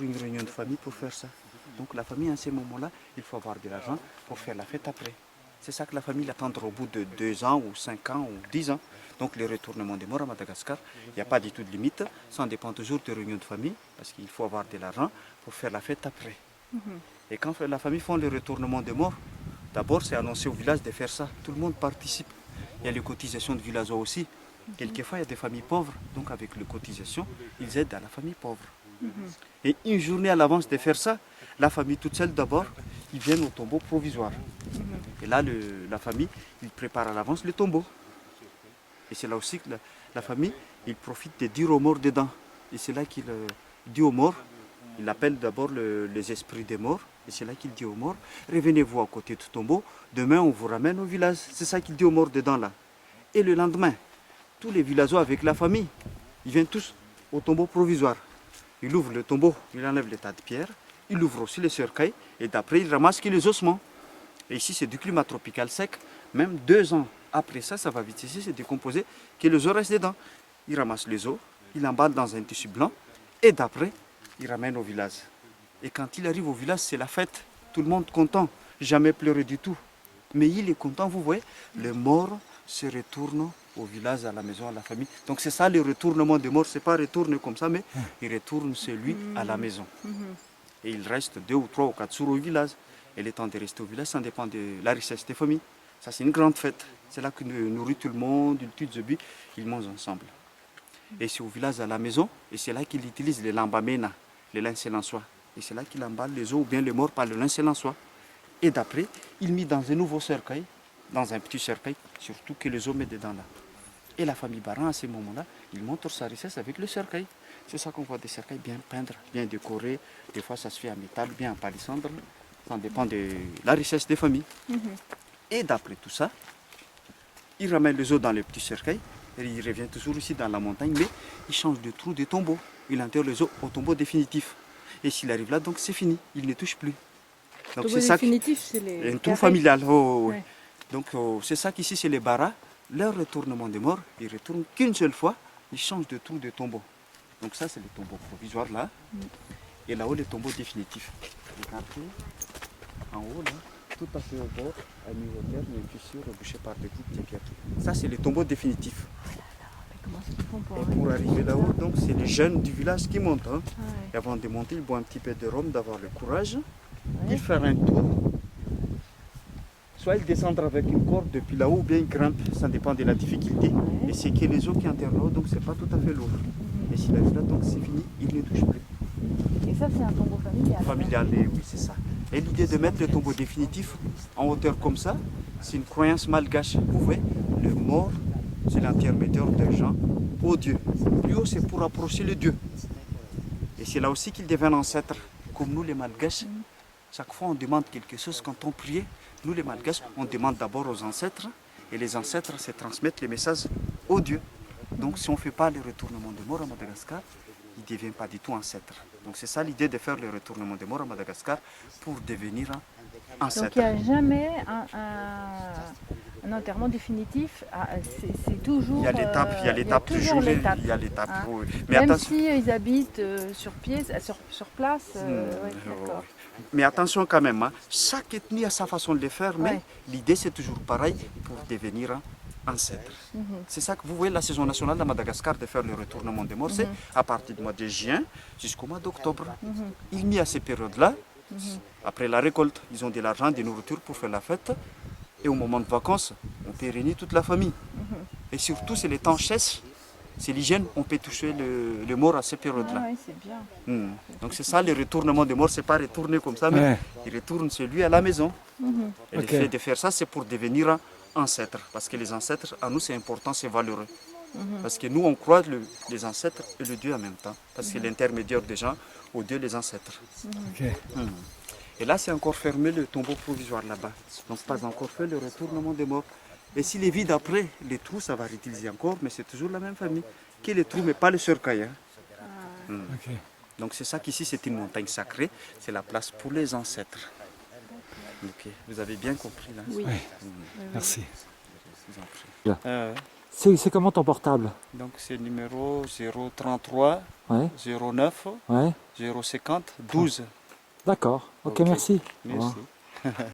pour une réunion de famille pour faire ça. Donc la famille, à ces moments-là, il faut avoir de l'argent pour faire la fête après. C'est ça que la famille attendra au bout de 2 ans ou 5 ans ou 10 ans. Donc le retournement des morts à Madagascar, il n'y a pas du tout de limite. Ça dépend toujours des réunions de famille parce qu'il faut avoir de l'argent pour faire la fête après. Et quand la famille fait le retournement des morts, d'abord c'est annoncé au village de faire ça. Tout le monde participe. Il y a les cotisations de villageois aussi. Quelquefois il y a des familles pauvres, donc avec les cotisations, ils aident à la famille pauvre. Et une journée à l'avance de faire ça, la famille toute seule d'abord, ils viennent au tombeau provisoire. Et là, la famille, il prépare à l'avance le tombeau. Et c'est là aussi que la famille, il profite de dire aux morts dedans. Et c'est là qu'il dit aux morts, il appelle d'abord les esprits des morts. Et c'est là qu'il dit aux morts, revenez-vous à côté du tombeau, demain on vous ramène au village. C'est ça qu'il dit aux morts dedans là. Et le lendemain, tous les villageois avec la famille, ils viennent tous au tombeau provisoire. Il ouvre le tombeau, il enlève les tas de pierres, il ouvre aussi les cercueils et d'après il ramasse les ossements. Et ici c'est du climat tropical sec, même 2 ans après ça, ça va vite ici, c'est décomposé, que les os restent dedans. Il ramasse les os, il emballe dans un tissu blanc et d'après il ramène au village. Et quand il arrive au village, c'est la fête, tout le monde content, jamais pleuré du tout. Mais il est content, vous voyez, les morts se retournent au village, à la maison, à la famille. Donc c'est ça le retournement des morts, c'est pas retourner comme ça, mais il retourne celui à la maison. Et il reste 2 ou 3 ou 4 jours au village. Et le temps de rester au village, ça dépend de la richesse des familles. Ça c'est une grande fête. C'est là qu'il nourrit tout le monde, il tue des billes, ils mangent ensemble. Et c'est au village, à la maison, et c'est là qu'il utilise les lambamena, les linceul en soie. Et c'est là qu'il emballe les os ou bien les morts par le linceul en soie. Et d'après, il met dans un nouveau cercueil, dans un petit cercueil, surtout que les os mettent dedans là. Et la famille Baran, à ce moment-là, il montre sa richesse avec le cercueil. C'est ça qu'on voit des cercueils bien peints, bien décorés. Des fois, ça se fait en métal, bien en palissandre. Ça dépend de la richesse des familles. Et d'après tout ça, il ramène les os dans le petit cercueil. Et il revient toujours ici dans la montagne, mais il change de trou de tombeau. Il enterre les os au tombeau définitif. Et s'il arrive là, donc c'est fini, il ne touche plus. Donc c'est ça définitif, c'est les un trou familial. Ouais. Donc c'est ça qu'ici, c'est les Baras. Leur retournement des morts, ils ne retournent qu'une seule fois, ils changent de trou de tombeau. Donc ça, c'est le tombeau provisoire là. Et là-haut, le tombeau définitif. Regardez, en haut là, tout à fait au bord, à niveau terre, il y a une fissure rebouchée par des petites pierres. Ça, c'est le tombeau définitif. Et pour arriver là-haut, donc c'est les jeunes du village qui montent. Hein. Et avant de monter, ils boivent un petit peu de rhum, d'avoir le courage. Ils font un tour. Soit ils descendent avec une corde depuis là-haut, ou bien ils grimpent, ça dépend de la difficulté. Et c'est que les eaux qui enterrent là-haut, donc c'est pas tout à fait lourd. Et s'il arrive là, donc c'est fini, il ne touche plus. Et ça, c'est un tombeau familial. Familial, oui, c'est ça. Et l'idée de mettre le tombeau définitif en hauteur comme ça, c'est une croyance malgache. Vous voyez, le mort, c'est l'intermédiaire des gens au Dieu. Plus haut, c'est pour approcher le Dieu. Et c'est là aussi qu'il devient ancêtre, comme nous les malgaches. Chaque fois on demande quelque chose quand on prie, nous les malgaches, on demande d'abord aux ancêtres, et les ancêtres se transmettent les messages aux dieux. Donc si on ne fait pas le retournement des morts à Madagascar, il ne devient pas du tout ancêtre. Donc c'est ça l'idée de faire le retournement des morts à Madagascar pour devenir ancêtre. Donc il n'y a jamais un enterrement définitif, c'est toujours... Il y a l'étape du jour, il y a l'étape... Hein. Oui. Mais même s'ils habitent sur place, d'accord. Mais attention quand même, hein. Chaque ethnie a sa façon de le faire, mais l'idée c'est toujours pareil pour devenir ancêtre. C'est ça que vous voyez la saison nationale de Madagascar de faire le retournement des morts, c'est à partir du mois de juin jusqu'au mois d'octobre. Il n'y a ces périodes-là, après la récolte, ils ont de l'argent, des nourritures pour faire la fête. Et au moment de vacances, on peut réunir toute la famille. Et surtout, c'est les temps chèches, c'est l'hygiène, on peut toucher le mort à ces périodes-là. Oui, c'est bien. Donc c'est ça le retournement des morts, c'est pas retourner comme ça, mais il retourne celui à la maison. Et le fait de faire ça, c'est pour devenir ancêtre. Parce que les ancêtres, à nous, c'est important, c'est valeureux. Parce que nous, on croit les ancêtres et le Dieu en même temps. Parce que l'intermédiaire des gens, au Dieu, les ancêtres. Et là, c'est encore fermé le tombeau provisoire là-bas. Donc pas encore fait le retournement des morts. Et s'il est vide après, les trous, ça va réutiliser encore, mais c'est toujours la même famille. Que les trous, mais pas le cercueil. Donc c'est ça qu'ici, c'est une montagne sacrée. C'est la place pour les ancêtres. Vous avez bien compris là. Oui. Merci. Je vous en prie. C'est comment ton portable? Donc c'est le numéro 033 Ouais, 09 ouais. 050 12. D'accord. Ok, Ok. merci. Au revoir. Merci.